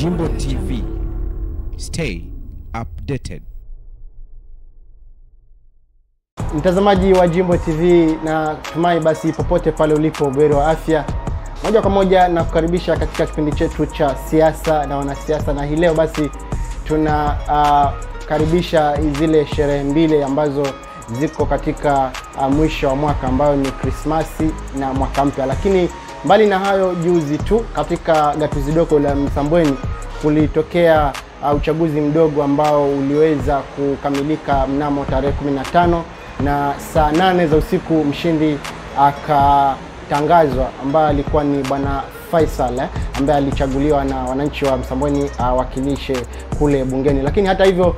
Jimbo TV. Stay updated. Mtazamaji wa Jimbo TV, na tumai basi popote pale ulipo buheri wa afya. Moja kwa moja na kukaribisha katika kipindi chetu cha siasa na wanasiasa, na hii leo basi tuna karibisha zile sherehe mbili ambazo ziko katika mwisho wa mwaka, ambayo ni Krismasi na mwaka mpya. Lakini mbali na hayo, juzi tu katika gatuzi dogo la Msambweni kulitokea uchaguzi mdogo ambao uliweza kukamilika mnamo tarehe 15, na saa 8 za usiku mshindi akatangazwa, ambaye alikuwa ni bwana Faisal ambaye alichaguliwa na wananchi wa Msambweni awakilishe kule bungeni. Lakini hata hivyo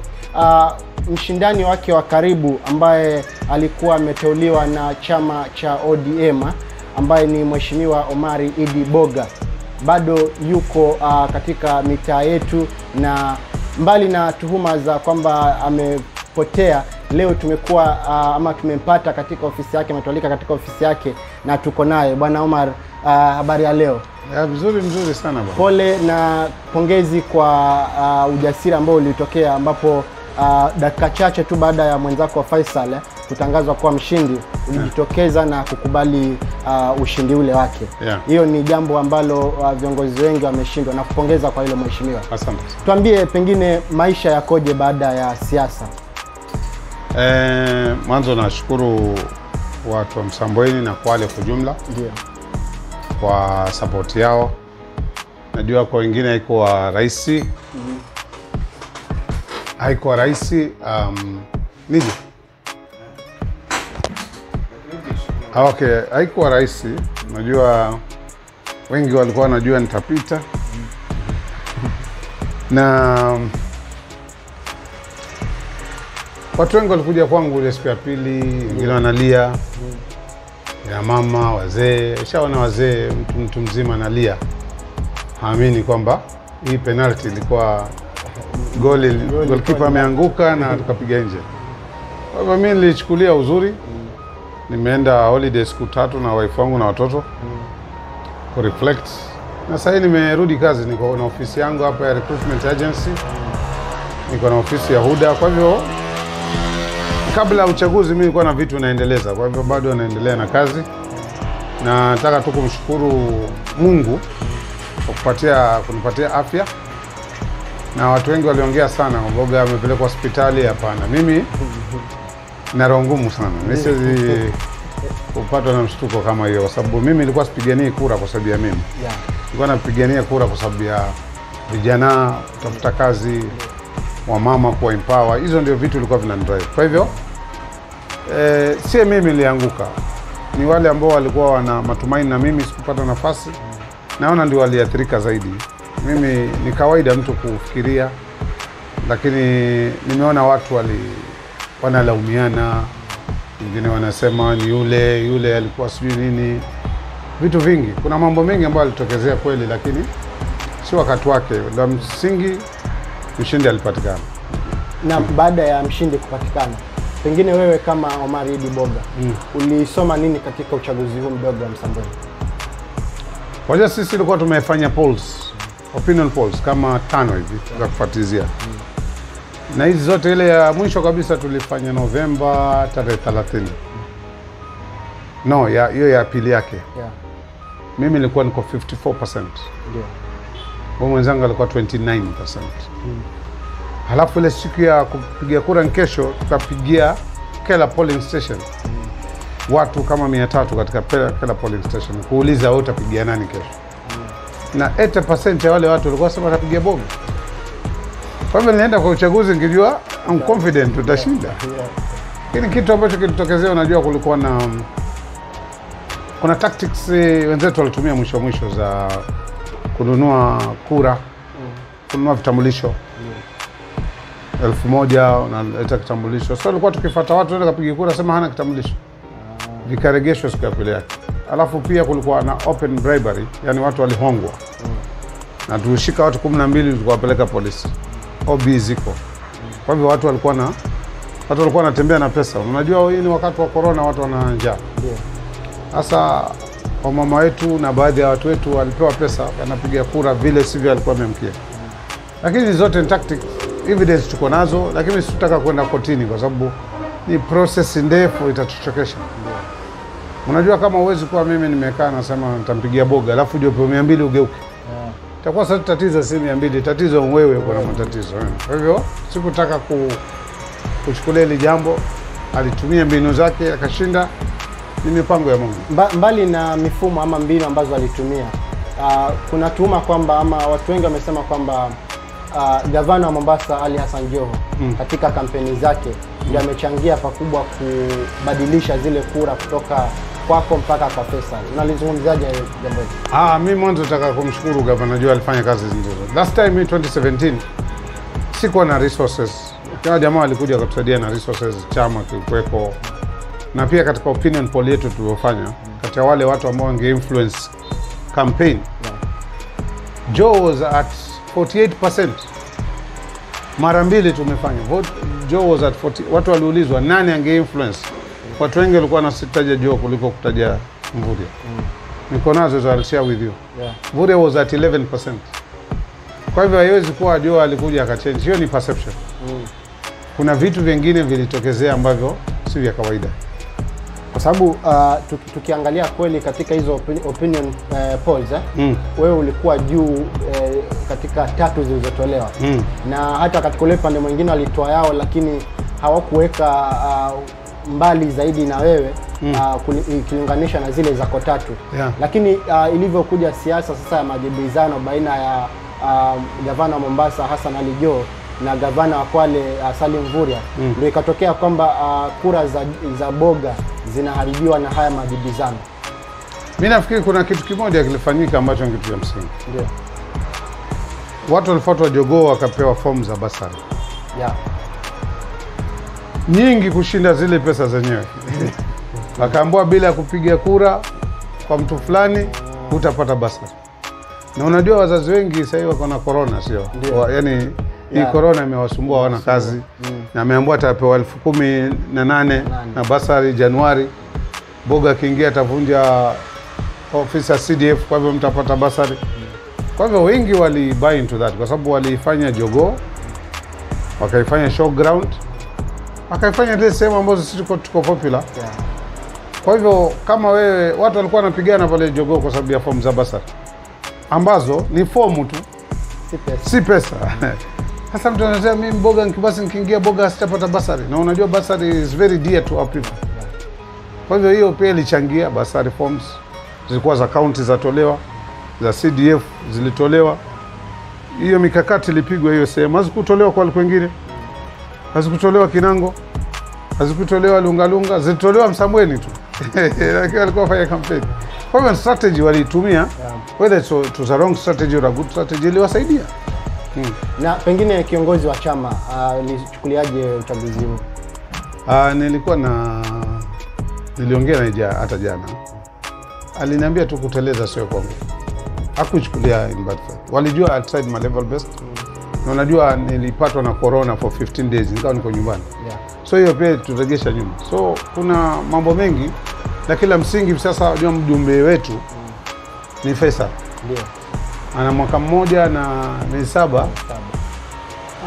mshindani wake wa karibu ambaye alikuwa ameteuliwa na chama cha ODM ambaye ni Mheshimiwa Omari Idi Boga bado yuko katika mitaa yetu, na mbali na tuhuma za kwamba amepotea, leo tumekuwa ama tumempata katika ofisi yake, ametualika katika ofisi yake na tuko naye. Bwana Omar, habari ya leo? Mzuri sana bwana. Pole na pongezi kwa ujasiri ambao ulitokea, ambapo dakika chache tu baada ya mwenzako wa Faisal kutangazwa kuwa mshindi ulijitokeza na kukubali ushindi ule wake. Hiyo ni jambo ambalo viongozi wengi wameshindwa, na kupongeza kwa hilo mheshimiwa. Asante. Tuambie pengine maisha yakoje baada ya siasa? Mwanzo nashukuru watu wa Msambweni na Kwale kwa jumla. Ndio. Kwa support yao. Najua kwa wengine haikuwa rahisi. Haikuwa rahisi nini? Okay, haikuwa rahisi. Najua wengi walikuwa wanajua nitapita. Na watu wengi walikuja kwangu ile siku ya pili, wengine wanalia. Ya mama, wazee, ushaona wazee, mtu mzima analia. Haamini kwamba hii penalty ilikuwa goalkeeper ameanguka na tukapiga nje. Kwa hivyo mimi nilichukulia uzuri. Nimeenda holiday siku 3 na wife wangu na watoto ku reflect. Na sasa nimerudi kazi, niko na ofisi yangu hapa ya recruitment agency. Niko na ofisi ya Huda. Kwa hivyo kabla ya uchaguzi mimi nilikuwa na vitu naendeleza. Kwa hivyo bado naendelea na kazi. Na nataka tu kumshukuru Mungu kwa kunipatia afya. Na watu wengi waliongea sana, Boga amepelekwa hospitali. Hapana, mimi na roho ngumu sana. Mimi siwezi kupatwa na mshtuko kama hiyo, kwa sababu mimi nilikuwa sipiganii kura kwa sababu ya mimi. Nilikuwa napigania kura kwa sababu ya vijana, kutafuta kazi, wa mama kuwa empower. Hizo ndio vitu vilikuwa vinanidrive. Kwa hivyo si mimi nilianguka, ni wale ambao walikuwa wana matumaini na mimi sikupata nafasi. Naona ndio waliathirika zaidi. Mimi ni kawaida mtu kufikiria, lakini nimeona watu wanalaumiana. Wengine wanasema ni yule alikuwa sijui nini. Vitu vingi. Kuna mambo mengi ambayo yalitokezea kweli, lakini si wakati wake. La msingi mshindi alipatikana. Na baada ya mshindi kupatikana, pengine wewe kama Omari Idi Boga ulisoma nini katika uchaguzi huu mdogo wa Msambweni? Kwa sisi tulikuwa tumefanya polls, opinion polls kama 5 hivi za kufuatizia. Na hizi zote, ile ya mwisho kabisa tulifanya Novemba tarehe 30. No, hiyo ya pili yake. Mimi nilikuwa niko 54%. Ndio. Mwenzangu alikuwa 29%. Halafu ile siku ya kupigia kura kesho tukapigia kila polling station. Watu kama 300 katika kila polling station kuuliza wewe utapigia nani kesho. Na 80% ya wale watu walikuwa sema watapigia Boga. Kwa hivyo nilienda kwa uchaguzi nikijua I'm confident tutashinda. Lakini kitu ambacho kilitokezea, unajua kulikuwa na kuna tactics wenzetu walitumia mwisho za kununua kura, kununua vitambulisho. 1000 unaleta kitambulisho. So tulikuwa tukifuata watu wale kupiga kura, sema hana kitambulisho. Vikaregeshwa siku ya pili yake. Alafu pia kulikuwa na open bribery, yani watu walihongwa. Na tulishika watu 12 tukawapeleka polisi. OB ziko. Kwa hivyo watu walikuwa wanatembea na pesa. Unajua hii ni wakati wa corona, watu wana njaa. Sasa wamama wetu na baadhi ya watu wetu walipewa pesa, wanapiga kura vile sivyo alikuwa amemkia. Lakini zote ni tactics, evidence tuko nazo, lakini sitaka kwenda kotini kwa sababu ni process ndefu, itatuchokesha. Unajua kama uwezi kuwa mimi nimekaa nasema nitampigia Boga alafu jopo 200 ugeuke. Itakuwa sasa tatizo si 200, tatizo wewe uko na matatizo. Kwa hivyo sikutaka kuchukulia ile jambo, alitumia mbinu zake akashinda, ni mipango ya Mungu. Mbali na mifumo ama mbinu ambazo alitumia, kuna tuhuma kwamba ama watu wengi wamesema kwamba gavana wa Mombasa Ali Hassan Joho katika kampeni zake ndio amechangia pakubwa kubadilisha zile kura kutoka kwako mpaka kwa Faisal. Unalizungumziaje jambo hili? Mimi mwanzo nataka kumshukuru gavana Joho, alifanya kazi nzuri. Last time in 2017 sikuwa na resources. Kwa jamaa walikuja kutusaidia na resources, chama kilikuweko. Na pia katika opinion poll yetu tuliofanya, kati ya wale watu ambao wange influence campaign, Joho was at 48%. Mara mbili tumefanya. Joho was at 40. Watu waliulizwa nani ange influence. Watu wengi walikuwa wanasitaja Joho kuliko kutaja Mvurya. Niko nazo za I'll share with you. Mvurya was at 11%. Kwa hivyo haiwezi kuwa Joho alikuja akachange. Hiyo ni perception. Kuna vitu vingine vilitokezea ambavyo si vya kawaida. Kwa sababu tukiangalia kweli katika hizo opinion polls, wewe ulikuwa juu katika 3 zilizotolewa. Na hata katika ule pande mwingine walitoa yao, lakini hawakuweka mbali zaidi na wewe ukilinganisha na zile zako 3. Lakini ilivyokuja siasa sasa ya majibizano baina ya gavana wa Mombasa Hassan Ali Joho na gavana wa Kwale Salim Mvurya, ndio ikatokea kwamba kura za Boga zinaharibiwa na haya majibizano. Mimi nafikiri kuna kitu kimoja kilifanyika ambacho ni kitu cha msingi. Ndio. Watu walifuatwa Jogoo wakapewa fomu za basari. Nyingi kushinda zile pesa zenyewe. Wakaambiwa bila kupiga kura kwa mtu fulani utapata basari. Na unajua wazazi wengi sasa hivi wako na corona, sio? Yaani hii corona imewasumbua, wana kazi. Na ameambiwa atapewa 18,000 na basari Januari. Boga akiingia atavunja ofisi ya CDF, kwa hivyo mtapata basari. Kwa hivyo wengi wali buy into that kwa sababu walifanya Jogoo, wakaifanya showground, wakaifanya ile sehemu ambazo sisi tuko popular. Kwa hivyo kama wewe, watu walikuwa wanapigana pale Jogoo kwa sababu ya fomu za basari, ambazo ni fomu tu, si pesa. Sasa mtu anasema mimi Boga nikiingia Boga sitapata basari. Na unajua basari is very dear to our people. Kwa hivyo hiyo pia ilichangia. Basari forms zilikuwa za county zatolewa, za CDF zilitolewa. Hiyo mikakati ilipigwa hiyo sehemu. Hazikutolewa kwa wale wengine. Hazikutolewa Kinango. Hazikutolewa Lungalunga, zilitolewa Msambweni tu. Lakini walikuwa fanya campaign. Kwa hivyo strategy walitumia, whether it was a wrong strategy or a good strategy, iliwasaidia. Na pengine kiongozi wa chama alichukuliaje uchaguzi huu? Niliongea na hata jana. Aliniambia tu kuteleza sio kwangu. Hakuchukulia in bad faith. Walijua outside my level best. Na unajua nilipatwa na corona for 15 days, nikawa niko nyumbani. So hiyo pia turegesha nyuma. So kuna mambo mengi, lakini la msingi sasa unajua mjumbe wetu ni Faisal. Ndio. Ana mwaka mmoja na miezi 7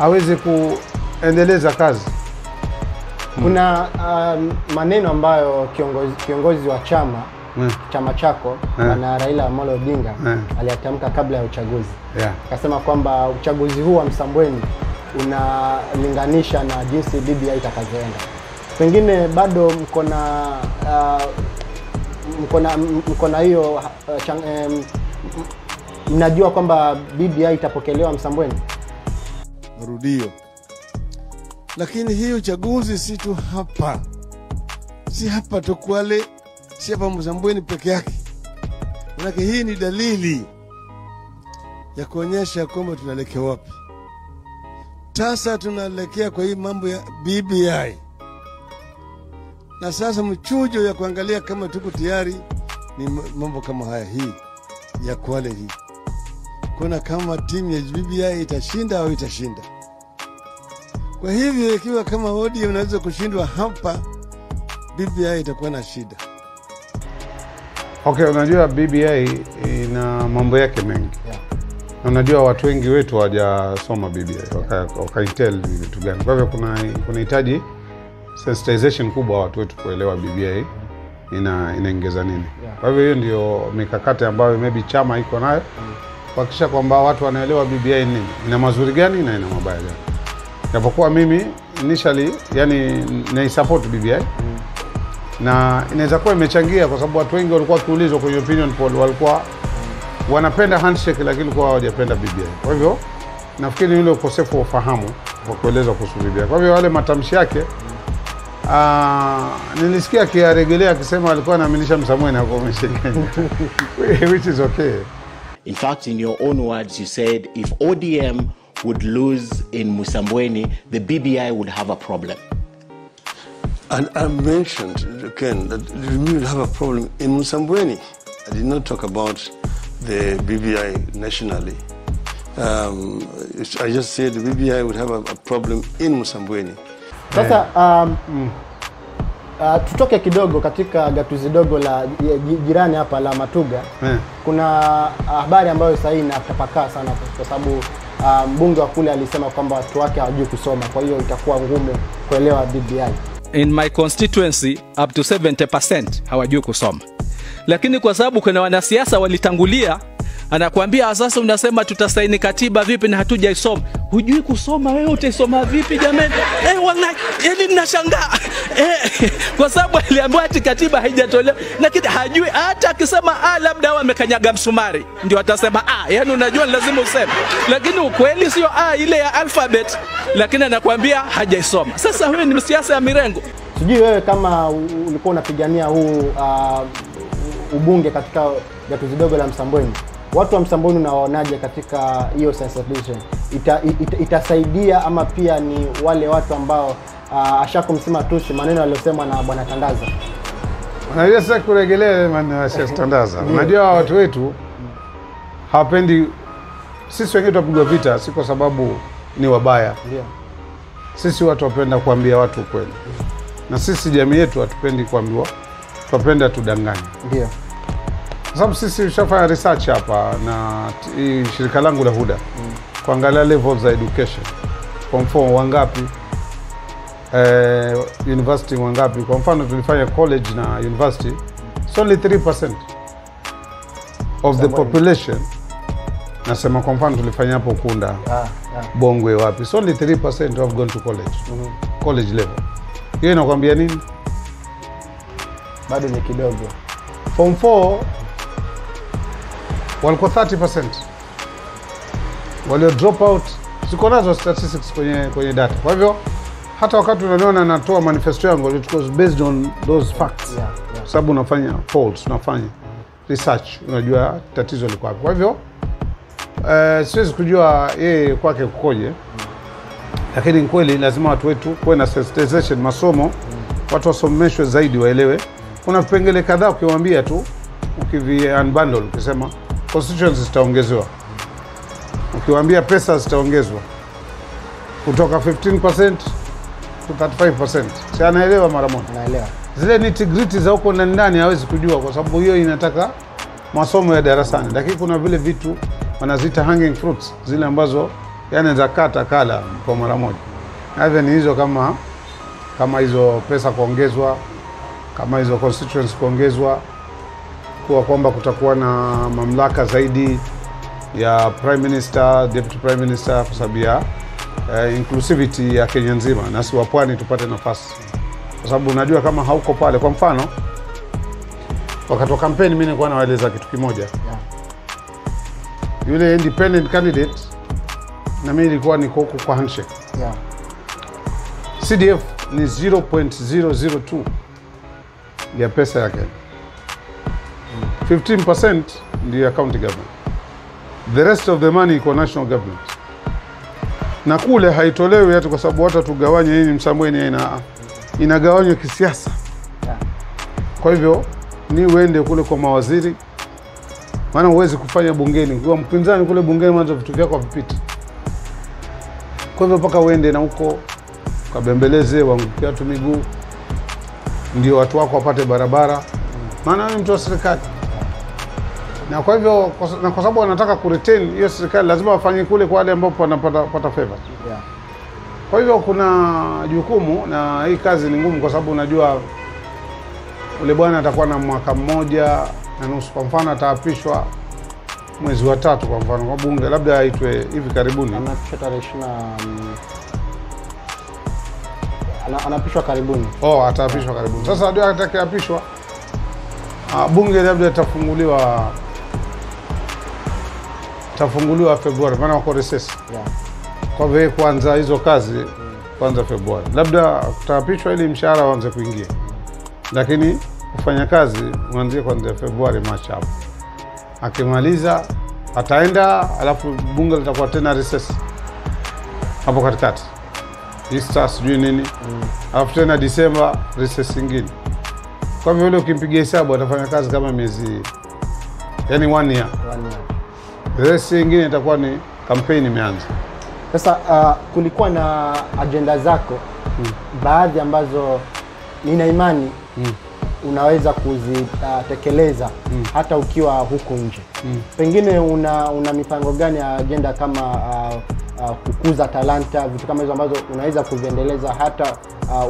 aweze kuendeleza kazi. Kuna maneno ambayo kiongozi wa chama chako na Raila Amolo Odinga aliyatamka kabla ya uchaguzi. Akasema kwamba uchaguzi huu wa Msambweni unalinganisha na jinsi BBI itakavyoenda. Pengine bado mko na hiyo mnajua kwamba BBI itapokelewa Msambweni? Marudio. Lakini hii uchaguzi si tu hapa. Si hapa tu Kwale, si hapa Msambweni peke yake. Manake hii ni dalili ya kuonyesha kwamba tunaelekea wapi. Sasa tunaelekea kwa hii mambo ya BBI. Na sasa mchujo ya kuangalia kama tuko tayari ni mambo kama haya, hii ya Kwale hii. Kuna kama timu ya BBI itashinda au itashinda. Kwa hivyo ikiwa kama ODM unaweza kushindwa hapa, BBI itakuwa na shida. Okay, unajua BBI ina mambo yake mengi. Na unajua watu wengi wetu hawajasoma BBI, wakaintel vitu gani. Kwa hivyo kunahitaji sensitization kubwa watu wetu kuelewa BBI inaongeza nini. Kwa hivyo hiyo ndio mikakati ambayo maybe chama iko nayo kuhakikisha kwamba watu wanaelewa BBI nini, ina mazuri gani na ina mabaya gani. Japokuwa mimi initially yani na support BBI na inaweza kuwa imechangia kwa sababu watu wengi walikuwa kiulizwa kwenye opinion poll walikuwa wanapenda handshake lakini kwa hawajapenda BBI. Kwa hivyo nafikiri yule ukosefu wa ufahamu wa kueleza kuhusu BBI. Kwa hivyo wale matamshi yake nilisikia akiarejelea akisema alikuwa anaaminisha Msamweni akomeshe Kenya. Which is okay. In fact, in your own words, you said if ODM would lose in Msambweni, the BBI would have a problem. And I mentioned, Ken, that we will have a problem in Msambweni. I did not talk about the BBI nationally. I just said the BBI would have a problem in Msambweni. Sasa tutoke kidogo katika gatuzi dogo la jirani hapa la Matuga. Kuna habari ambayo sasa inatapakaa sana kwa sababu mbunge wa kule alisema kwamba watu wake hawajui kusoma, kwa hiyo itakuwa ngumu kuelewa BBI. In my constituency up to 70% hawajui kusoma. Lakini kwa sababu kuna wanasiasa walitangulia, anakuambia sasa unasema tutasaini katiba vipi na hatujaisoma. Hujui kusoma wewe, utaisoma vipi jamani? Wallahi yani ninashangaa. Kwa sababu aliambiwa ati katiba haijatolewa, lakini hajui hata akisema labda wamekanyaga msumari ndio atasema yani unajua lazima useme. Lakini ukweli sio ile ya alphabet, lakini anakuambia hajaisoma. Sasa wewe ni siasa ya mirengo. Sijui wewe kama ulikuwa unapigania huu ubunge katika gatuzi dogo la Msambweni. Watu wa Msambweni unawaonaje katika hiyo sensitization? Itasaidia ama pia ni wale watu ambao ashakumsema tusi maneno aliyosema na Bwana Tandaza? Unajua sasa kurejelea maneno ya Tandaza. Unajua watu wetu hawapendi, sisi wengine tupigwa vita si kwa sababu ni wabaya. Ndio. Sisi watu wapenda kuambia watu ukweli. Na sisi jamii yetu hatupendi kuambiwa, tunapenda tudanganye. Ndio. Kwa sababu sisi tushafanya research hapa na shirika langu la Huda kuangalia levels za education. Form 4 wangapi, university wangapi. Kwa mfano tulifanya college na university, it's only 3% of the population. Nasema kwa mfano tulifanya hapo Kunda, Bongwe wapi, it's only 3% have gone to college. College level. Hiyo inakwambia nini? Bado ni kidogo. Form 4 walikuwa 30%. Walio drop out, siko nazo statistics kwenye data. Kwa hivyo hata wakati unaniona natoa manifesto yangu, it was based on those facts. Sababu unafanya polls, unafanya research, unajua tatizo liko wapi. Kwa hivyo siwezi kujua yeye kwake kukoje. Lakini kweli lazima watu wetu kuwe na sensitization, masomo, watu wasomeshwe zaidi waelewe. Kuna vipengele kadhaa ukiwaambia tu, ukivi unbundle ukisema constituencies zitaongezewa. Ukiwaambia pesa zitaongezwa kutoka 15% to 35%. Si anaelewa mara moja. Naelewa. Zile nitty-gritty za huko ndani hawezi kujua kwa sababu hiyo inataka masomo ya darasani. Lakini kuna vile vitu wanaziita hanging fruits, zile ambazo yani zakata kala kwa mara moja. Hivyo ni hizo kama hizo pesa kuongezwa, kama hizo constituencies kuongezwa, kwa kwamba kutakuwa na mamlaka zaidi ya Prime Minister, Deputy Prime Minister kwa sababu ya inclusivity ya Kenya nzima na si wa pwani tupate nafasi. Kwa sababu unajua kama hauko pale, kwa mfano wakati wa kampeni mimi nilikuwa nawaeleza kitu kimoja. Yule independent candidate na mimi nilikuwa niko huko kwa handshake. CDF ni 0.002 ya pesa yake. 15% ndio county government. The rest of the money iko national government. Na kule haitolewi hata kwa sababu watu tugawanye hii Msambweni inagawanywa kisiasa. Kwa hivyo ni uende kule kwa mawaziri. Maana huwezi kufanya bungeni. Kwa mpinzani kule bungeni mwanzo vitu vyako vipite. Kwa hivyo mpaka uende na huko kabembeleze waangukia watu miguu. Ndio watu wako wapate barabara. Maana ni mtu wa serikali. Na kwa hivyo kwa sababu wanataka kuretain hiyo serikali, lazima wafanye kule kwa wale ambao wanapata favor. Yeah. Kwa hivyo kuna jukumu, na hii kazi ni ngumu kwa sababu unajua ule bwana atakuwa na mwaka 1.5. Kwa mfano ataapishwa mwezi wa 3 kwa mfano kwa bunge, labda aitwe hivi karibuni. Anaapishwa tarehe 20 anaapishwa karibuni. Ataapishwa karibuni. Sasa ndio atakayeapishwa bunge labda tafunguliwa Februari, maana wako recess. Yeah. Kwa hivyo kuanza hizo kazi kwanza Februari. Labda kutaapishwa ili mshahara uanze kuingia. Lakini kufanya kazi uanzie kuanzia Februari March hapo. Akimaliza ataenda, alafu bunge litakuwa tena recess hapo katikati. Easter sijui nini. Alafu tena December recess nyingine. Kwa hivyo yule ukimpigia hesabu atafanya kazi kama miezi, yani 1 year. 1 year. Recess nyingine itakuwa ni campaign imeanza. Sasa kulikuwa na agenda zako baadhi ambazo nina imani unaweza kuzitekeleza hata ukiwa huko nje. Pengine una mipango gani ya agenda kama kukuza talanta, vitu kama hizo ambazo unaweza kuziendeleza hata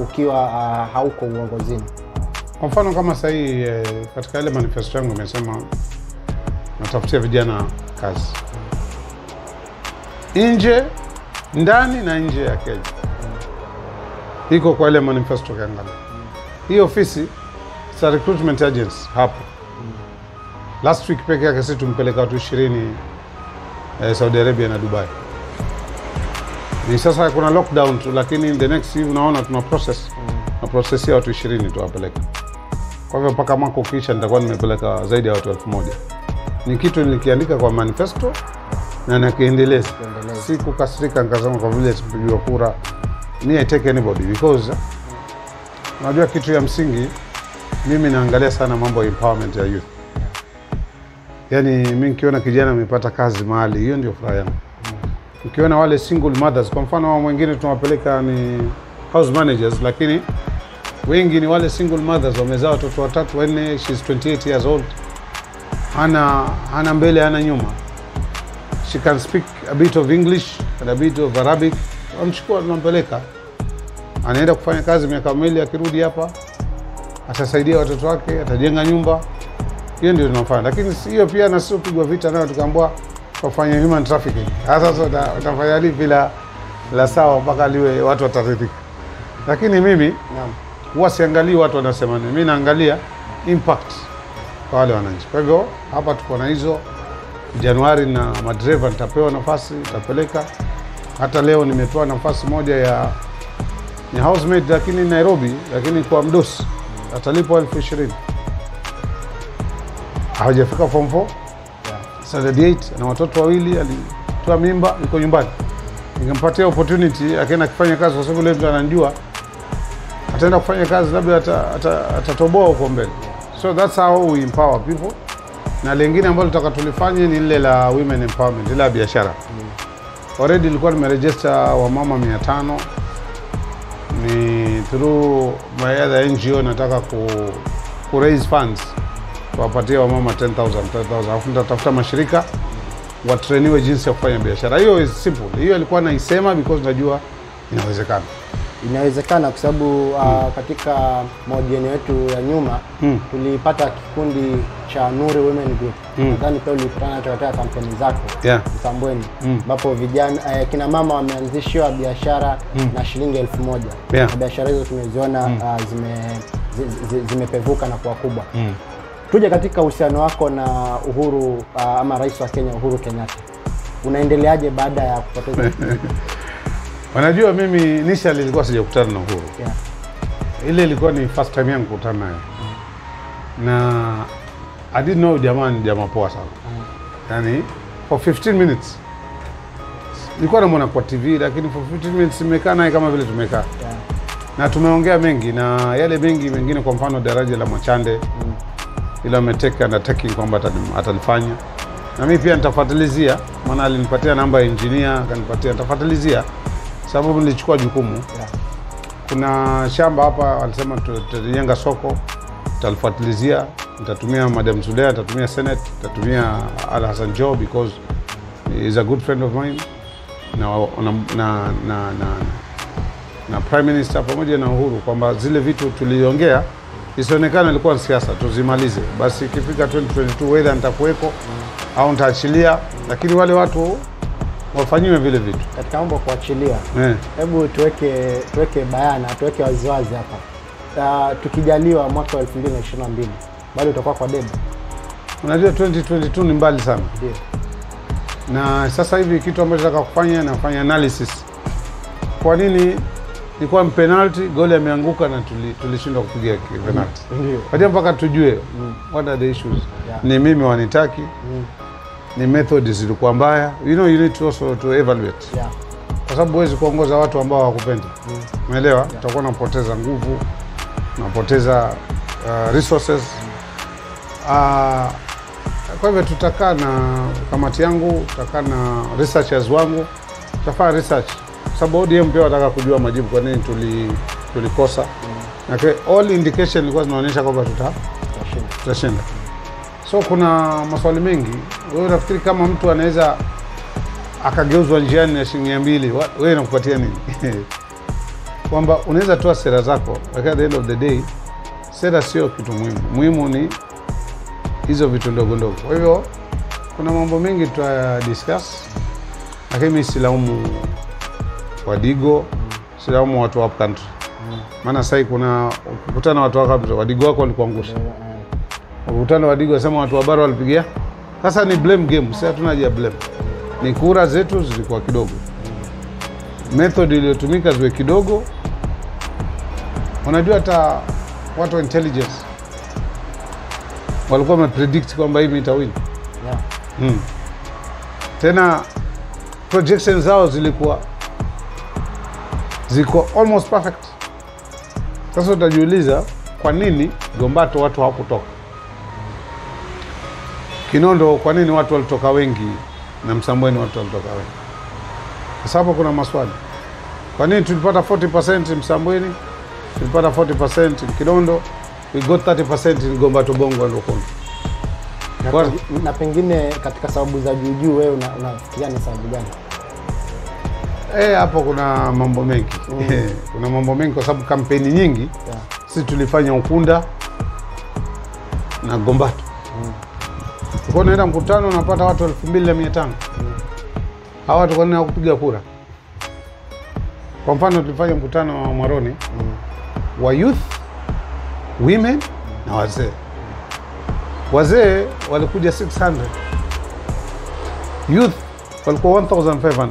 ukiwa hauko uongozini? Kwa mfano kama sasa hii katika ile manifesto yangu nimesema natafutia vijana kazi. Ndani na nje ya Kenya. Iko kwa ile manifesto kaangalia. Hii ofisi sa recruitment agents hapo. Last week peke yake sisi tumpeleka watu 20 Saudi Arabia na Dubai. Ni sasa kuna lockdown tu, lakini in the next week unaona tuna process ya watu 20 tuwapeleka. Kwa hivyo mpaka mwaka ukiisha nitakuwa nimepeleka zaidi ya watu 1000. Ni kitu nilikiandika kwa manifesto na nakiendeleza. Si kukasirika nikasema kwa vile sipigiwa kura. I take anybody because unajua kitu ya msingi, mimi naangalia sana mambo ya empowerment ya youth. Yani mimi nikiona kijana amepata kazi mahali, hiyo ndio furaha yangu. Ukiona wale single mothers, kwa mfano wengine tunawapeleka ni house managers, lakini wengi ni wale single mothers wamezaa watoto 3 4, she's 28 years old. Hana mbele hana nyuma. She can speak a bit of English and a bit of Arabic. Amchukua tunampeleka. Anaenda kufanya kazi miaka 2, akirudi hapa atasaidia watoto wake, atajenga nyumba. Hiyo ndio tunafanya. Lakini hiyo pia na sio pigwa vita nayo tukaambiwa kufanya human trafficking. Sasa utafanya lipi la sawa mpaka liwe watu wataridhika. Lakini mimi huwa siangalii watu wanasema nini. Mimi naangalia impact kwa wale wananchi. Kwa hivyo hapa tuko na hizo Januari, na madereva nitapewa nafasi, nitapeleka. Hata leo nimepewa nafasi moja ni housemate lakini Nairobi, lakini kwa mdosi atalipwa 20,000. Hajafika form 4. Standard 8 na watoto 2, alitoa mimba, yuko nyumbani. Ningempatia opportunity akaenda kufanya kazi kwa sababu leo mtu ananijua. Ataenda kufanya kazi, labda atatoboa huko mbele. So that's how we empower people. Na lingine ambalo tutakatulifanya ni ile la women empowerment, ile biashara. Already nilikuwa nimeregister wamama 500. Ni through my other NGO nataka ku raise funds. Tuwapatie wamama 10,000. Alafu nitatafuta mashirika watrainiwe jinsi ya kufanya biashara. Hiyo is simple. Hiyo ilikuwa naisema because najua inawezekana. Inawezekana kwa sababu katika mahojiano yetu ya nyuma tulipata kikundi cha Nuri Women Group. Nadhani pia ulipatana katika kampeni zako Msambweni, ambapo vijana kina mama wameanzishiwa biashara na shilingi 1,000. Na biashara hizo tumeziona zimepevuka na kuwa kubwa. Tuje katika uhusiano wako na Uhuru ama Rais wa Kenya Uhuru Kenyatta. Unaendeleaje baada ya kupoteza? Wanajua mimi initially nilikuwa sijakutana na Uhuru. Ile ilikuwa ni first time yangu kukutana naye. Na I didn't know jamaa poa sana. Yani for 15 minutes nilikuwa namuona kwa TV, lakini for 15 minutes nimekaa naye kama vile tumekaa. Na tumeongea mengi, na yale mengi mengine, kwa mfano daraja la Mwachande ile ameteka undertaking kwamba atalifanya. Na mimi pia nitafuatilizia, maana alinipatia namba ya engineer, akanipatia, nitafuatilizia sababu nilichukua jukumu. Kuna shamba hapa alisema tutajenga soko, tutalifuatilizia. nitatumia Madam Sudea, nitatumia Senate, nitatumia Al Hassan Joho because he is a good friend of mine. Na Prime Minister pamoja na Uhuru kwamba zile vitu tuliongea isionekane ilikuwa ni siasa, tuzimalize. Basi ikifika 2022 whether nitakuweko au nitaachilia, lakini wale watu wafanyiwe vile vitu. Katika mambo kuachilia, hebu tuweke bayana, tuweke waziwazi hapa. Tukijaliwa mwaka wa 2022 bado utakuwa kwa debe. Unajua 2022 ni mbali sana. Ndio. Na sasa hivi kitu ambacho nataka kufanya, nafanya analysis. Kwa nini ilikuwa penalty, goli ameanguka na tulishindwa kupiga penalty. Ndio. Baada mpaka tujue what are the issues. Yeah. Ni mimi wanitaki. Ni methods zilikuwa mbaya. You know, you need to also to evaluate. Yeah. Kwa sababu huwezi kuongoza watu ambao hawakupendi. Umeelewa? Yeah. Utakuwa unapoteza nguvu, unapoteza resources. Kwa hivyo tutakaa na kamati yangu, tutakaa na researchers wangu, tutafanya research. Sababu ODM pia wataka kujua majibu kwa nini tulikosa. Na all indication ilikuwa zinaonyesha kwamba tutashinda. So kuna maswali mengi. Wewe unafikiri kama mtu anaweza akageuzwa njiani na shilingi 200, wewe unakupatia nini? Kwamba unaweza toa sera zako, lakini at the end of the day sera sio kitu muhimu. Muhimu ni hizo vitu ndogo ndogo. Kwa hivyo kuna mambo mengi tutadiscuss. Lakini mimi silaumu Wadigo, silaumu watu wa country. Maana sasa kuna ukikutana watu wa country, Wadigo wako walikuangusha. Ukikutana Wadigo wasema watu wa bara walipigia. Sasa ni blame game, sasa tunaje blame. Ni kura zetu zilikuwa kidogo. Method iliyotumika ziwe kidogo. Unajua hata watu wa intelligence walikuwa wamepredict kwamba hivi itawin. Yeah. Tena projections zao ziko almost perfect. Sasa utajiuliza kwa nini Gombato watu hawakutoka? Kinondo kwa nini watu walitoka wengi na Msambweni watu walitoka wengi? Kwa sababu kuna maswali. Kwa nini tulipata 40% Msambweni, tulipata 40% Kinondo, we got 30% in Gombato Bongo and Okondo? Na pengine katika sababu za juu wewe unafikiria ni sababu gani? Hapo kuna mambo mengi. Kuna mambo mengi kwa sababu kampeni nyingi sisi tulifanya Ukunda na Gombato. Kwa unaenda mkutano unapata watu 2500. Hawa watu kwa nini hawakupiga kura? Kwa mfano tulifanya mkutano wa Mwaroni wa youth, women na wazee. Wazee walikuja 600. Youth walikuwa 1500.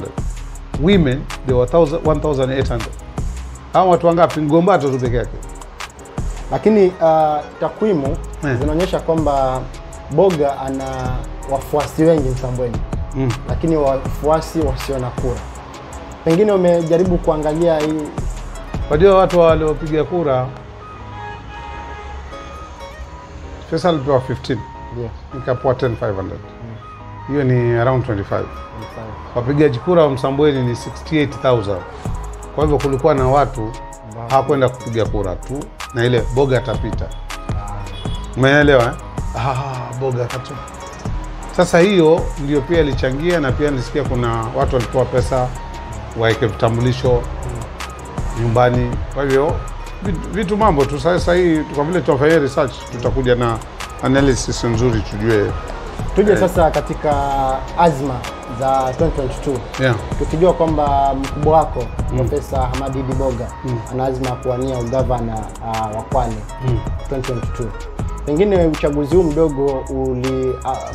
Women they were 1800. Hawa watu wangapi? Gombato tu peke yake. Lakini takwimu zinaonyesha kwamba Boga ana wafuasi wengi Msambweni. Lakini wafuasi wasio na kura. Pengine umejaribu kuangalia hii. Wajua watu waliopiga kura Faisal alipewa 15. Ndio. Nikapewa 10500. Hiyo ni around 25. Wapigaji kura wa Msambweni ni 68000. Kwa hivyo kulikuwa na watu hawakwenda kupiga kura tu na ile Boga atapita. Umeelewa? Boga katu. Sasa hiyo ndio pia ilichangia, na pia nilisikia kuna watu walitoa pesa waeke vitambulisho nyumbani. Kwa hivyo vitu mambo tu sasa hii kwa vile tunafanya research tutakuja na analysis nzuri tujue. Tuje sasa katika azma za 2022. Yeah. Tukijua kwamba mkubwa wako Profesa Hamad Idi Boga ana azma kuwania ugavana wa Kwale 2022. Pengine uchaguzi huu mdogo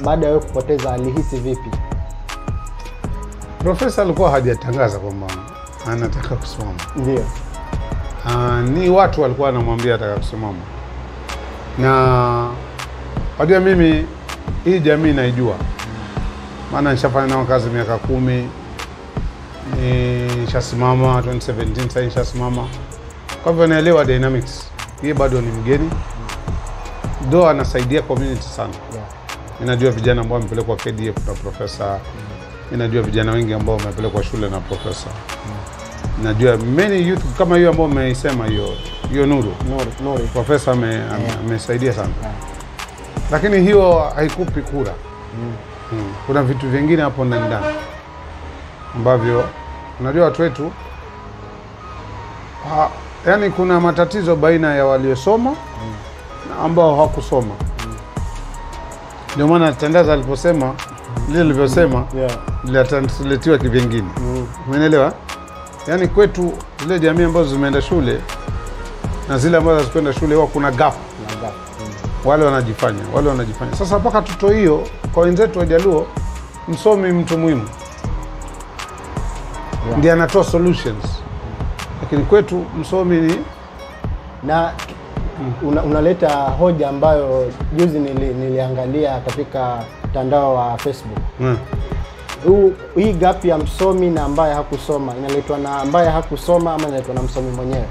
baada ya wewe kupoteza alihisi vipi? Profesa alikuwa hajatangaza kwamba anataka kusimama. Ndio. Ni watu walikuwa wanamwambia ataka kusimama. Na wajua mimi hii jamii naijua. Maana nishafanya nao kazi miaka 10. Nishasimama 2017 sasa nishasimama. Kwa hivyo naelewa dynamics. Yeye bado ni mgeni. Ndio anasaidia community sana. Yeah. Ninajua vijana ambao wamepelekwa KDF na profesa. Ninajua vijana wengi ambao wamepelekwa shule na profesa. Najua many youth kama hiyo ambao umeisema hiyo Nuru. Nuru. Profesa amesaidia sana. lakini hiyo haikupi kura. Kuna vitu vingine hapo ndani ambavyo unajua watu wetu yani kuna matatizo baina ya waliosoma na ambao hawakusoma. Ndio maana Tandaza aliposema lile alivyosema litatranslatiwa kivingine. Umeelewa? Yani kwetu zile jamii ambazo zimeenda shule na zile ambazo hazikwenda shule huwa kuna gap. Wale wanajifanya. Sasa mpaka tuto hiyo kwa wenzetu wa Jaluo, msomi mtu muhimu. Ndiye anatoa solutions. Lakini kwetu msomi ni na unaleta hoja ambayo juzi niliangalia katika mtandao wa Facebook. Hii gap ya msomi na ambaye hakusoma inaletwa na ambaye hakusoma ama inaletwa na msomi mwenyewe?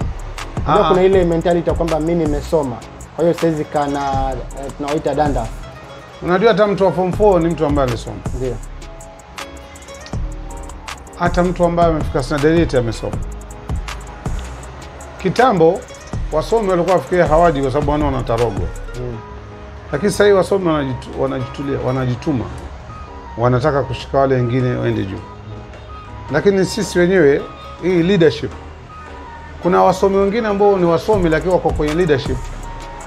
Ndio kuna ile mentality kwamba mimi nimesoma, kwa hiyo siwezi kana tunaoita danda. Unajua hata mtu wa form 4 ni mtu ambaye amesoma. Ndio. Hata mtu ambaye amefika standard amesoma. Kitambo wasomi walikuwa wafikiria hawaji kwa sababu wana tarogo. Lakini sasa hivi wasomi wanajituma. Wanataka kushika wale wengine waende juu. Lakini sisi wenyewe hii leadership, kuna wasomi wengine ambao ni wasomi lakini wako kwenye leadership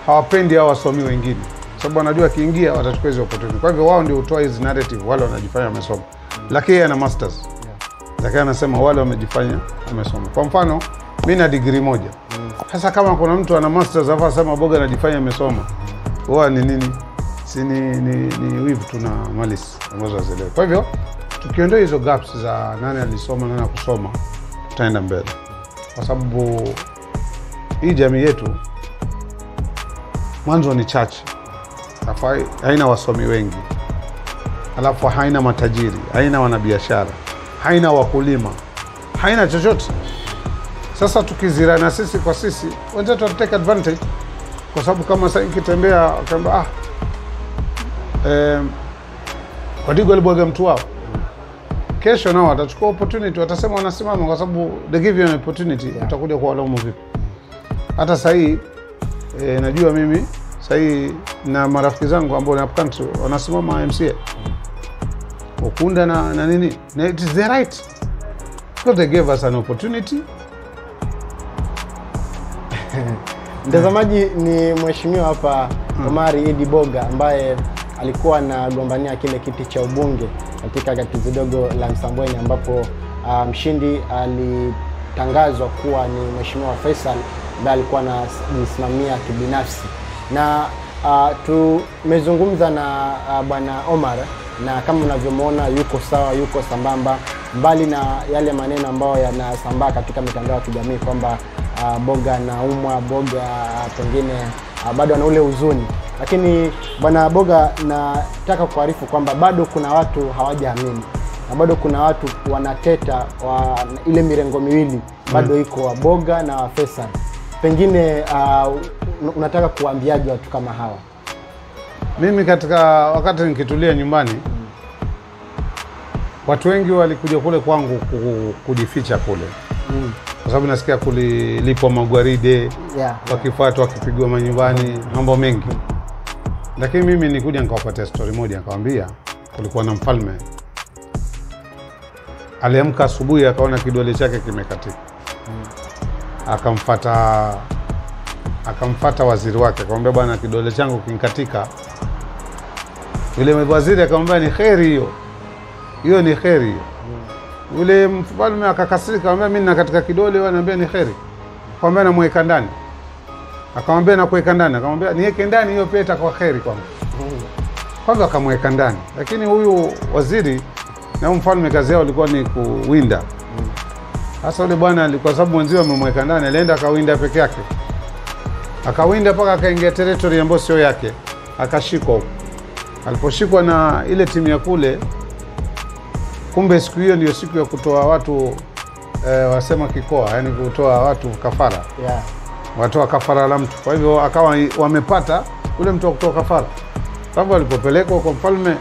hawapendi hao wasomi wengine, sababu wanajua kiingia watachukua hizo opportunity. Kwa hivyo wao ndio hutoa hizo narrative, wale wanajifanya wamesoma lakini yeye ana masters. Lakini anasema wale wamejifanya wamesoma. Kwa mfano mimi na degree moja. Sasa kama kuna mtu ana masters afa sema Boga anajifanya amesoma, wao ni nini? Si ni wivu tuna malisi ambazo zile. Kwa hivyo tukiondoa hizo gaps za nani alisoma nani hakusoma, tutaenda mbele. Kwa sababu hii jamii yetu mwanzo ni chache. Haina wasomi wengi. Alafu haina matajiri, haina wanabiashara, haina wakulima, haina chochote. Sasa tukizira na sisi kwa sisi, wenzetu watake advantage. Kwa sababu kama sasa nikitembea akamba wadigo alibwaga mtu wao, kesho nao watachukua opportunity, watasema wanasimama kwa sababu they give you an opportunity. Utakuja kwa walaumu vipi? Hata sasa hii najua mimi sasa hii na marafiki zangu ambao ni up country wanasimama MCA Ukunda na nini, na it is their right because they gave us an opportunity. Mtazamaji, ni mheshimiwa hapa Omari Idi Boga ambaye alikuwa anagombania kile kiti cha ubunge katika gatuzi dogo la Msambweni, ambapo mshindi alitangazwa kuwa ni mheshimiwa Faisal ambaye alikuwa anajisimamia kibinafsi. Na tumezungumza na bwana Omar, na kama unavyomwona yuko sawa, yuko sambamba, mbali na yale maneno ambayo yanasambaa katika mitandao ya kijamii kwamba Boga anaumwa, Boga pengine bado ana ule huzuni. Lakini bwana Boga, nataka kuarifu kwamba bado kuna watu hawajaamini na bado kuna watu wanateta ile mirengo miwili bado iko wa Boga na wa Faisal. Pengine unataka kuambiaje watu kama hawa? Mimi katika wakati nikitulia nyumbani, watu wengi walikuja kule kwangu kujificha kule. Kwa sababu nasikia kulilipwa magwaride, wakifuatwa wakipigwa manyumbani, mambo mengi. Lakini mimi nikuja nikawapatia story moja, nikamwambia kulikuwa na mfalme. Aliamka asubuhi akaona kidole chake kimekatika. Akamfuata waziri wake, akamwambia bwana, kidole changu kinkatika. Yule waziri akamwambia ni kheri hiyo. Hiyo ni kheri hiyo. Yule mfalme akakasirika, akamwambia mimi na katika kidole, wewe ananiambia ni kheri. Akamwambia namweka ndani. Akamwambia nakuweka ndani. Akamwambia niweke ndani, hiyo pia itakuwa kheri kwangu. Kwanza akamweka ndani. Lakini huyu waziri na mfalme kazi yao ilikuwa ni kuwinda. Sasa yule bwana alikuwa, sababu mwenzio amemweka ndani, alienda akawinda peke yake. Akawinda mpaka akaingia territory ambayo sio yake. Akashikwa. Aliposhikwa na ile timu ya kule, kumbe siku hiyo ndio siku ya kutoa watu wasema kikoa, yani kutoa watu kafara. Watoa kafara la mtu. Kwa hivyo akawa wamepata ule mtu wa kutoa kafara. Sababu alipopelekwa kwa mfalme,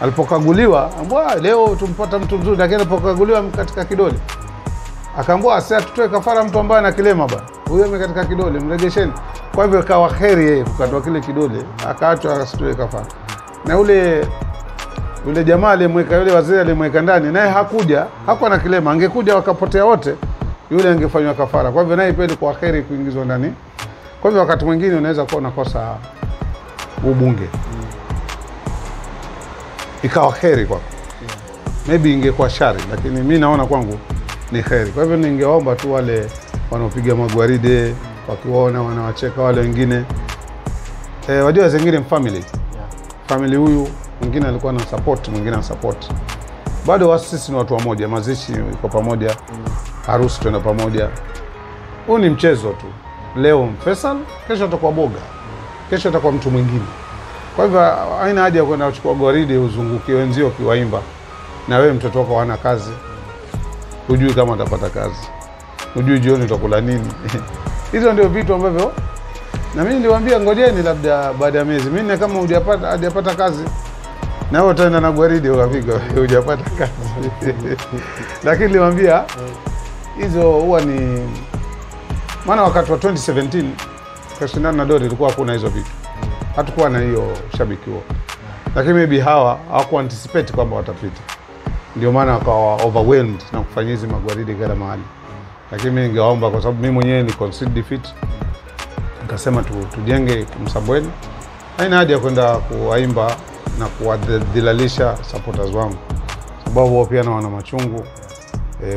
alipokaguliwa, ambwa leo tumpata mtu mzuri, lakini alipokaguliwa katika kidole, akaambia sasa tutoe kafara mtu ambaye ana kilema bwana. Huyo katika kidole, mregesheni. Kwa hivyo kawa kheri yeye kukatwa kile kidole, akaachwa akasitoe kafara. Na yule jamaa aliyemweka, yule wazee aliyemweka ndani, naye hakuwa na kilema. Angekuja wakapotea wote, yule angefanywa kafara. Kwa hivyo naye pia kwa kheri kuingizwa ndani. Kwa hivyo wakati mwingine unaweza kuwa unakosa ubunge, ikawa kheri kwako. Maybe ingekuwa shari, lakini mimi naona kwangu ni kheri. Kwa hivyo ningeomba tu wale wanaopiga magwaride, wakiwaona wanawacheka wale wengine, wajua zingine family. Family huyu mwingine alikuwa na support, mwingine na support. Bado sisi ni watu wamoja, mazishi iko pamoja, harusi tuenda pamoja. Huu ni mchezo tu. Leo Faisal, kesho atakuwa Boga, kesho atakuwa mtu mwingine. Kwa hivyo haina haja ya kwenda kuchukua gwaride uzungukie wenzio kiwaimba, na wewe mtoto wako hana kazi, hujui kama atapata kazi, hujui jioni utakula nini. Hizo ndio vitu ambavyo na mimi niliwaambia ngojeni labda baada ya miezi minne kama hujapata kazi, na wewe utaenda na gwaride ukafika hujapata kazi. Lakini niliwaambia hizo huwa ni maana wakati wa 2017 kashindana na Dori ilikuwa hakuna hizo vitu. Hatakuwa na hiyo shabiki huo. Lakini maybe hawakuwa anticipate kwamba watapita. Ndio maana wakawa overwhelmed na kufanya hizi magwaride kila mahali. Lakini mimi ningeomba kwa sababu mimi mwenyewe ni concede defeat. Nikasema tujenge Msambweni. Haina haja kwenda kuwaimba na kuwadhilalisha supporters wangu. Sababu wao pia wana machungu.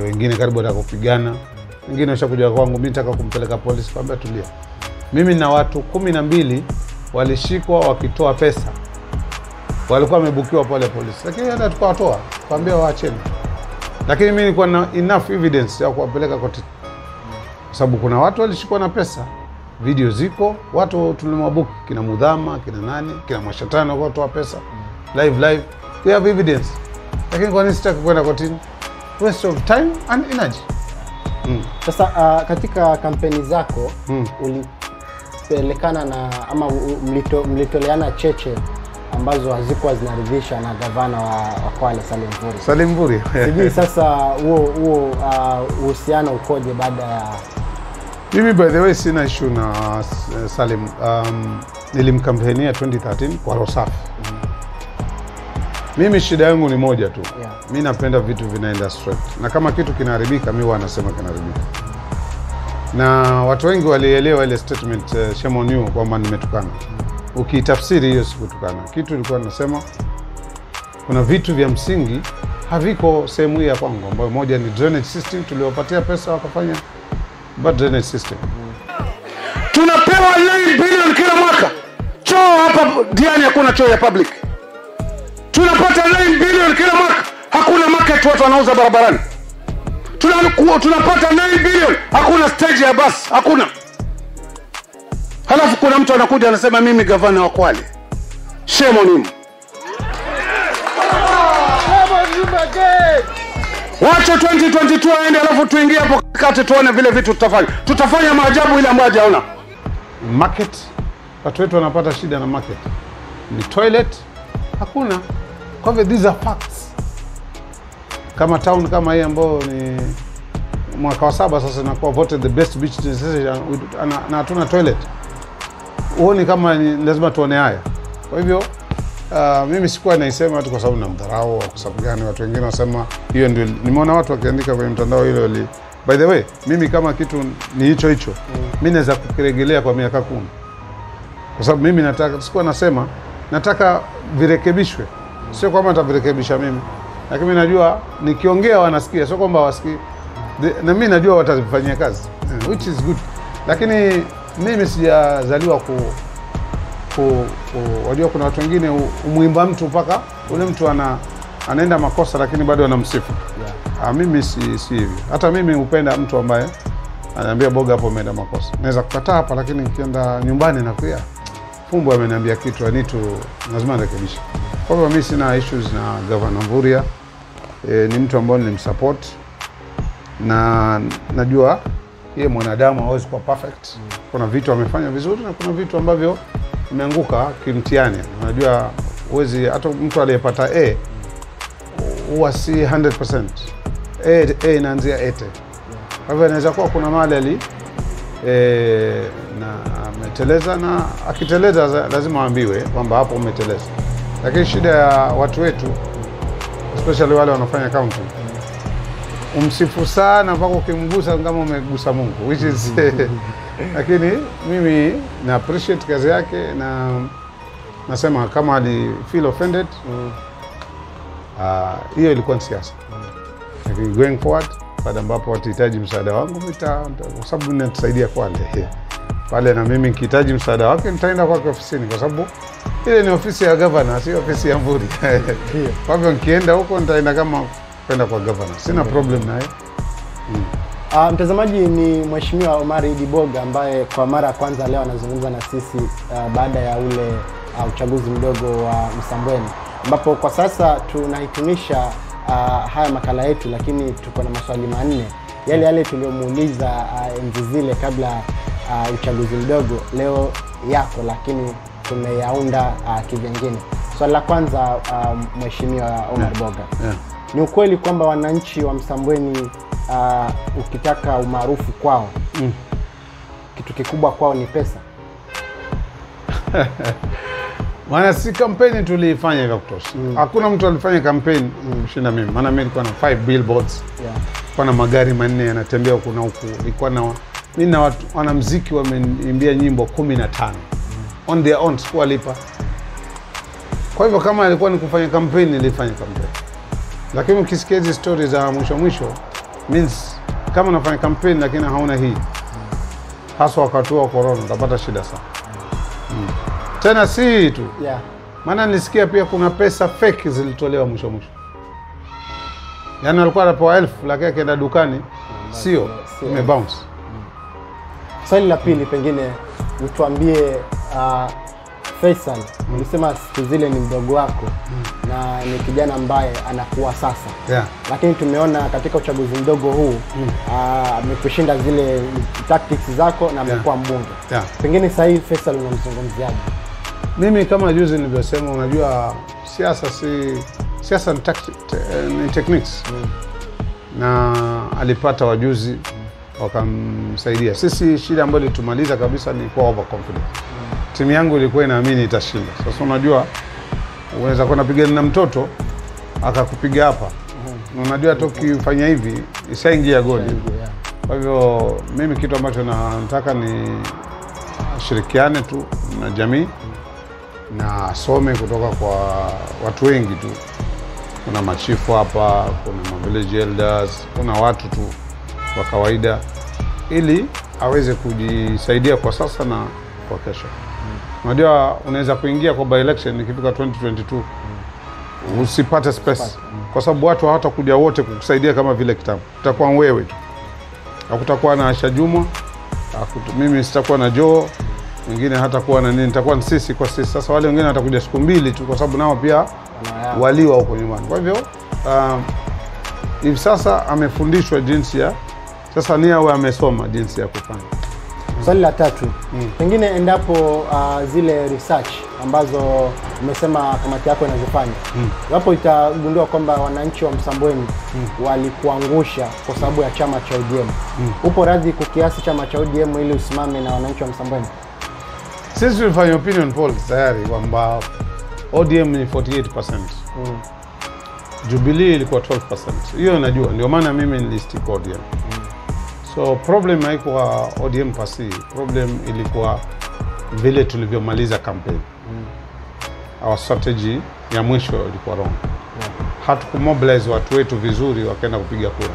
Wengine karibu watakupigana. Wengine washakuja kwangu, mimi nataka kumpeleka polisi, kwamba tulia. Mimi na watu 12 walishikwa wakitoa pesa. Walikuwa wamebukiwa pale polisi. Lakini hata tukawatoa, kwambia waacheni. Lakini mimi nilikuwa na enough evidence ya kuwapeleka kotini. Kwa sababu kuna watu walishikwa na pesa. Video ziko, watu tulimwabuki kina Mudhama, kina nani, kina Mashatani kwa kutoa pesa. Live. We have evidence. Lakini kwa nini sitaki kwenda kotini? Waste of time and energy. Sasa katika kampeni zako ulipelekana na ama mlitoleana cheche ambazo hazikuwa zinaridhisha na gavana wa Kwale Salim Mvurya. Sijui sasa huo uhusiano ukoje baada ya mimi by the way sina issue na Salim. Nilimkampenia 2013 kwa Rosafi. Mimi shida yangu ni moja tu. Mimi napenda vitu vinaenda straight. Na kama kitu kinaharibika mimi huwa nasema kinaharibika. Na watu wengi walielewa ile statement shame on you kwamba nimetukana. Ukitafsiri hiyo sikutukana. Kitu nilikuwa nasema kuna vitu vya msingi haviko sehemu hii ya kwangu, ambayo moja ni drainage system, tuliwapatia pesa wakafanya bad drainage system. Tunapewa 9 billion kila mwaka. Choo hapa Diani hakuna choo ya public. Tunapata 9 billion kila mwaka, hakuna market watu wanauza barabarani. Tunapata 9 billion, hakuna stage ya bus, hakuna. Halafu kuna mtu anakuja anasema mimi gavana wa Kwale. Shame on him. Wacha 2022 aende, alafu tuingie hapo kati tuone vile vitu tutafanya. Tutafanya maajabu ile ambayo hajaona. Market, watu wetu wanapata shida na market. Ni toilet, hakuna. Kwa hivyo these are facts. Kama town kama hii ambayo ni mwaka wa 7 sasa inakuwa voted the best beach destination na hatuna toilet. Uone kama ni lazima tuone haya. Kwa hivyo mimi sikuwa naisema tu kwa sababu namdharau, kwa sababu gani watu wengine wanasema hiyo ndio. Nimeona watu wakiandika kwenye mtandao ile by the way, mimi kama kitu ni hicho mimi naweza kukirejelea kwa miaka 10. Kwa sababu mimi sikuwa nasema nataka virekebishwe. Sio kwamba nitavirekebisha mimi. Lakini mimi najua nikiongea wanasikia, sio kwamba wasikii. Na mimi najua watazifanyia kazi, which is good. Lakini mimi sijazaliwa wajua kuna watu wengine umuimba mtu mpaka ule mtu anaenda makosa lakini bado anamsifu. Mimi si hivi. Hata mimi upenda mtu ambaye ananiambia Boga hapo umeenda makosa. Naweza kukataa hapa, lakini nikienda nyumbani nakuya Fumbo ameniambia kitu lazima nirekebishe. Kwa hivyo mimi sina issues na Governor Mvurya. Ni mtu ambaye nilimsupport na najua yeye mwanadamu hawezi kuwa perfect. Kuna vitu amefanya vizuri na kuna vitu ambavyo imeanguka kimtihani. Unajua huwezi, hata mtu aliyepata A huwa si 100%. A inaanzia 80. Kwa hivyo inaweza kuwa kuna mahali na ameteleza, na akiteleza lazima aambiwe kwamba hapo umeteleza. Lakini shida ya watu wetu, especially wale wanafanya county, umsifu sana mpaka ukimgusa kama umegusa Mungu, which is lakini mimi na appreciate kazi yake, na nasema kama ali feel offended, hiyo ilikuwa ni siasa. Lakini going forward, baada ambapo watahitaji msaada wangu, kwa sababu ninatusaidia pale, na mimi nikihitaji msaada wake nitaenda kwake ofisini, kwa sababu ile ni ofisi ya governor, si ofisi ya Mburi. Kwa hivyo nikienda huko nitaenda kama kwenda kwa governor, sina problem naye. Mtazamaji, ni Mheshimiwa Omar Idi Boga ambaye kwa mara ya kwanza leo anazungumza na sisi baada ya ule uchaguzi mdogo wa Msambweni, ambapo kwa sasa tunahitimisha haya makala yetu, lakini tuko na maswali manne yale tuliomuuliza enzi zile kabla uchaguzi mdogo leo yako, lakini tumeyaunda kivingine. Swali la kwanza, Mheshimiwa Omar Boga, ni ukweli kwamba wananchi wa Msambweni ukitaka umaarufu kwao, kitu kikubwa kwao ni pesa? Maana si kampeni tuliifanya vya kutosha. Hakuna mtu alifanya kampeni kushinda mimi. Maana mimi nilikuwa na 5 billboards. Kwa na magari 4 yanatembea huku na huku. Nilikuwa na mimi na watu wanamuziki wameimbia nyimbo 15. On their own, sikuwalipa. Kwa hivyo kama alikuwa ni kufanya kampeni, nilifanya kampeni. Lakini ukisikia hizi stories za mwisho means kama unafanya kampeni lakini hauna hii, hasa wakati wa corona, utapata shida sana. Tena si tu. Maana nilisikia pia kuna pesa fake zilitolewa mwisho. Yaani alikuwa anapewa 1000 lakini akaenda dukani sio imebounce. Swali la pili, pengine utuambie, Faisal, ulisema siku zile ni mdogo wako na ni kijana ambaye anakuwa sasa. Lakini tumeona katika uchaguzi mdogo huu amekushinda zile tactics zako na amekuwa mbunge. Pengine sasa hivi Faisal unamzungumziaje? Mimi kama juzi nilivyosema, unajua siasa ni techniques. Na alipata wajuzi wakamsaidia. Sisi shida ambayo ilitumaliza kabisa ni kwa overconfidence. Timu yangu ilikuwa inaamini itashinda. Sasa unajua unaweza kwenda pigana na mtoto akakupiga hapa. Unajua tukifanya hivi ishaingia goli. Kwa hivyo mimi kitu ambacho nataka ni shirikiane tu na jamii na asome kutoka kwa watu wengi tu. Kuna machifu hapa, kuna village elders, kuna watu tu wa kawaida, ili aweze kujisaidia kwa sasa na kwa kesho. Unajua unaweza kuingia kwa by election ikifika 2022 usipate space, kwa sababu watu hawatakuja wote kukusaidia kama vile kitambo. Utakuwa wewe tu. Hakutakuwa na Asha Juma, mimi sitakuwa na Joe, wengine hatakuwa na nini, nitakuwa sisi kwa sisi. Sasa wale wengine watakuja siku 2 tu, kwa sababu nao pia waliwa huko nyumbani. Kwa hivyo hivi sasa amefundishwa jinsi ya sasa ni awe amesoma jinsi ya kufanya. Swali la tatu, pengine endapo zile research ambazo umesema kamati yako inazifanya, wapo itagundua kwamba wananchi wa Msambweni walikuangusha kwa sababu ya chama cha ODM, upo radhi kukiasi chama cha ODM ili usimame na wananchi wa Msambweni? Sisi tulifanya opinion polls tayari kwamba ODM ni 48%. Jubilee ilikuwa 12%. Hiyo najua, ndio maana mimi nilistick ODM. So problem haikuwa ODM pasi, problem ilikuwa vile tulivyomaliza campaign. Our strategy ya mwisho ilikuwa wrong. Hatukumobilize watu wetu vizuri wakaenda kupiga kura.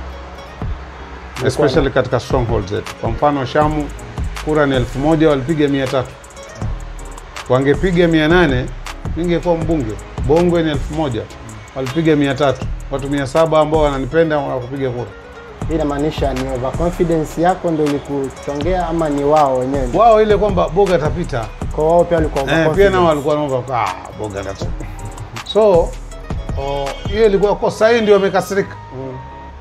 Especially katika strongholds zetu. Kwa mfano Shamu, kura ni 1000, walipiga 300. Wangepiga 800, ningekuwa mbunge. Bongwe ni 1000, walipiga 300. Watu 700 ambao wananipenda wakapiga kura. Hii inamaanisha ni overconfidence yako ndio ilikuchongea ama ni wao wenyewe? Wao ile kwamba Boga atapita. Kwa wao pia walikuwa overconfident. Pia nao walikuwa wanaomba Boga atapita. So hiyo ilikuwa kosa, hii ndio wamekasirika.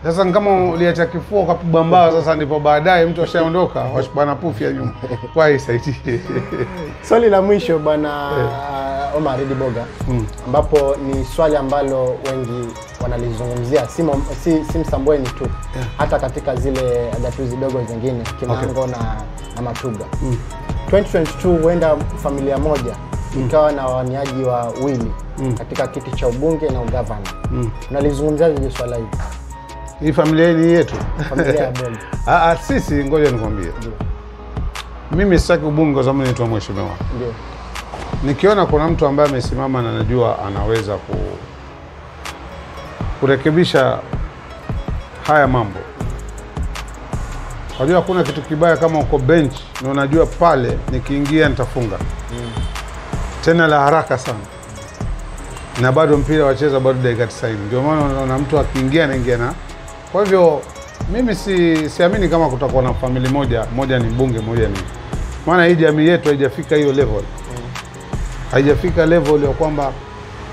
Sasa kama uliacha kifua ukapigwa mbao, sasa ndipo baadaye mtu ashaondoka, bwana pufia nyuma. Kwa hii saiti. Swali la mwisho bwana Omar Idi Boga, ambapo ni swali ambalo wengi wanalizungumzia, si Msambweni tu, hata katika zile gatuzi dogo zingine Kinango na Matuga. 2022 huenda familia moja ikawa na waniaji wawili katika kiti cha ubunge na ugavana. Unalizungumziaje swala hili? Hii familia ni yetu. Familia ya Boga. Sisi ngoja nikwambie. Mimi sitaki ubunge kwa sababu naitwa mheshimiwa. Ndio. Nikiona kuna mtu ambaye amesimama na najua anaweza kurekebisha haya mambo. Unajua kuna kitu kibaya kama uko bench na unajua pale nikiingia nitafunga. Tena la haraka sana. Na bado mpira wacheza bado dakika 90. Ndio maana unaona mtu akiingia anaingia na. Kwa hivyo mimi siamini kama kutakuwa na familia moja ni mbunge, moja ni. Maana hii jamii yetu haijafika hiyo level. Haijafika level ya kwamba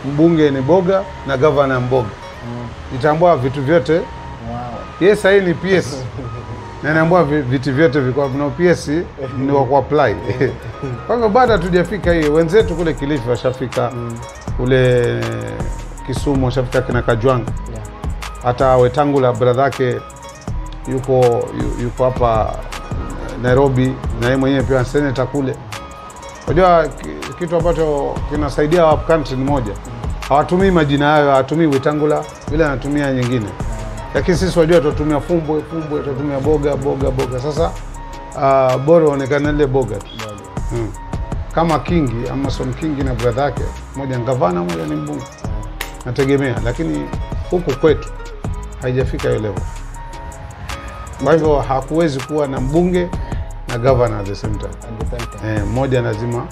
mbunge ni Boga na governor Boga. Itambua vitu vyote. Wow. Yes, hii ni PS. Na naambia vitu vyote viko na PS ni wa kuapply. Kwa hivyo bado hatujafika hiyo. Wenzetu kule Kilifi washafika. Kule Kisumu washafika kina Kajwang. Hata Wetangula brother yake yuko hapa Nairobi na yeye mwenyewe pia senator kule. Unajua kitu ambacho kinasaidia up country ni moja. Hawatumii majina hayo, hawatumii Wetangula, bila anatumia nyingine. Lakini sisi wajua tutumia Fumbwe, tutumia Boga. Sasa bora onekana ile Boga tu. Kama Kingi, Amason Kingi na brother yake, moja ni gavana, moja ni mbunge. Nategemea, lakini huku kwetu haijafika hiyo level. Kwa hivyo hakuwezi kuwa na mbunge na governor at the same time. Mmoja lazima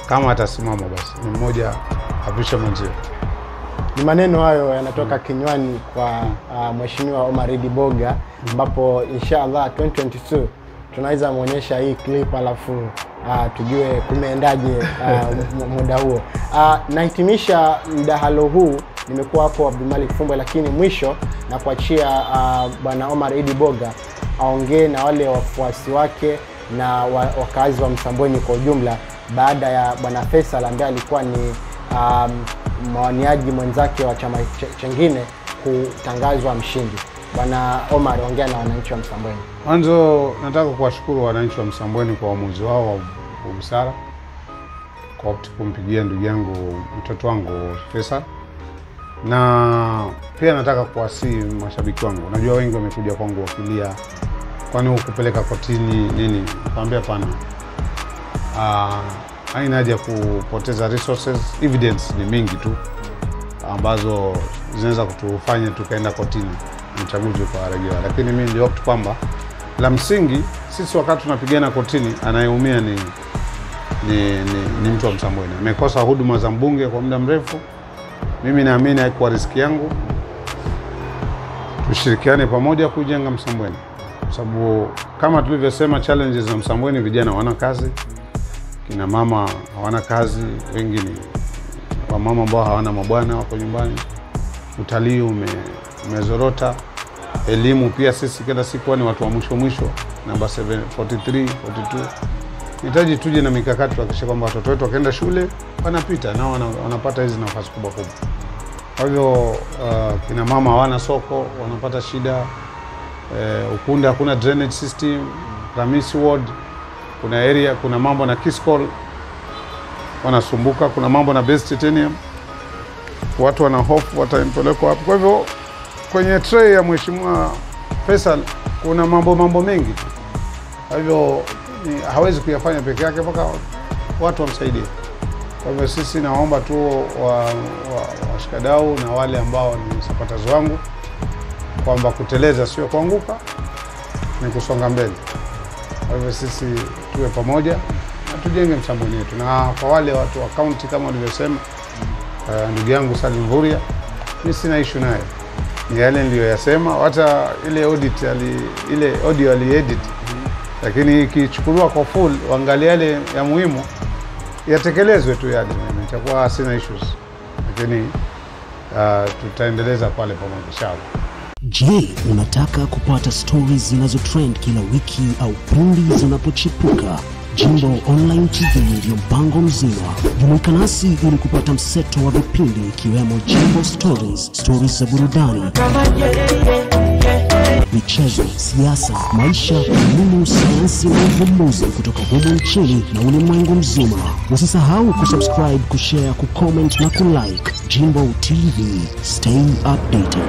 kama atasimama basi ni mmoja apisha mwenzio. Ni maneno hayo yanatoka kinywani kwa Mheshimiwa Omar Idi Boga, ambapo inshallah 2022 tunaweza muonyesha hii clip alafu tujue kumeendaje muda huo. Nahitimisha mdahalo huu, nimekuwa hapo Abdulmalik Fumbwe, lakini mwisho na kuachia bwana Omar Idi Boga aongee na wale wafuasi wake na wakazi wa Msambweni kwa ujumla baada ya bwana Faisal ambaye alikuwa ni mwaniaji mwenzake wa chama chengine kutangazwa mshindi. Bwana Omar, ongea na wananchi wa Msambweni. Mwanzo nataka kuwashukuru wananchi wa Msambweni kwa uamuzi wao wa busara kwa kumpigia ndugu yangu, mtoto wangu Faisal. Na pia nataka kuwasihi mashabiki wangu. Najua wengi wamekuja kwangu wakilia kwani ukupeleka kotini nini. Nikamwambia pana. Haina haja kupoteza resources. Evidence ni mingi tu ambazo zinaweza kutufanya tukaenda kotini mchaguzi kwa rejea. Lakini mimi niliopt kwamba la msingi sisi wakati tunapigana kotini anayeumia ni mtu wa Msambweni. Amekosa huduma za mbunge kwa muda mrefu. Mimi naamini haikuwa riski yangu. Tushirikiane pamoja kujenga Msambweni. Kwa sababu kama tulivyosema challenges za Msambweni, vijana hawana kazi. Kina mama hawana kazi, wengi ni wamama ambao hawana mabwana wako nyumbani. Utalii umezorota. Elimu pia sisi kila siku ni watu wa mwisho namba 43, 42. Nitaji tuje na mikakati kuhakikisha kwamba watoto wetu wakaenda shule wanapita na wanapata hizi nafasi kubwa. Kwa hivyo kina mama hawana soko, wanapata shida. Ukunda hakuna drainage system, Ramisi Ward kuna area, kuna mambo na Kiskol wanasumbuka, kuna mambo na Best Titanium, watu wana hofu watampelekwa hapo. Kwa hivyo kwenye tray ya Mheshimiwa Faisal kuna mambo mengi. Kwa hivyo hawezi kuyafanya peke yake, mpaka watu wamsaidie. Kwa hivyo sisi naomba tu washikadau na wale ambao ni supporters wangu kwamba kuteleza sio kuanguka, ni kusonga mbele. Kwa hivyo sisi tuwe pamoja na tujenge Msambweni wetu. Na kwa wale watu wa county kama walivyosema ndugu yangu Salim Vuria, mimi sina issue naye. Ni yale niliyoyasema, hata ile audio aliedit. Lakini ikichukuliwa kwa full, waangalie yale ya muhimu, yatekelezwe tu yale. Itakuwa sina issues. Lakini tutaendeleza pale pamoja inshallah. Je, unataka kupata stories zinazo trend kila wiki au pindi zinapochipuka? Jimbo Online TV ndio mpango mzima. Jumuika nasi ili kupata mseto wa vipindi ikiwemo Jimbo Stories, stories za burudani, michezo, siasa, maisha, elimu, sayansi na uvumbuzi kutoka humu nchini na ulimwengu mzima. Usisahau kusubscribe, kushare, kucomment na kulike. Jimbo TV. Stay updated.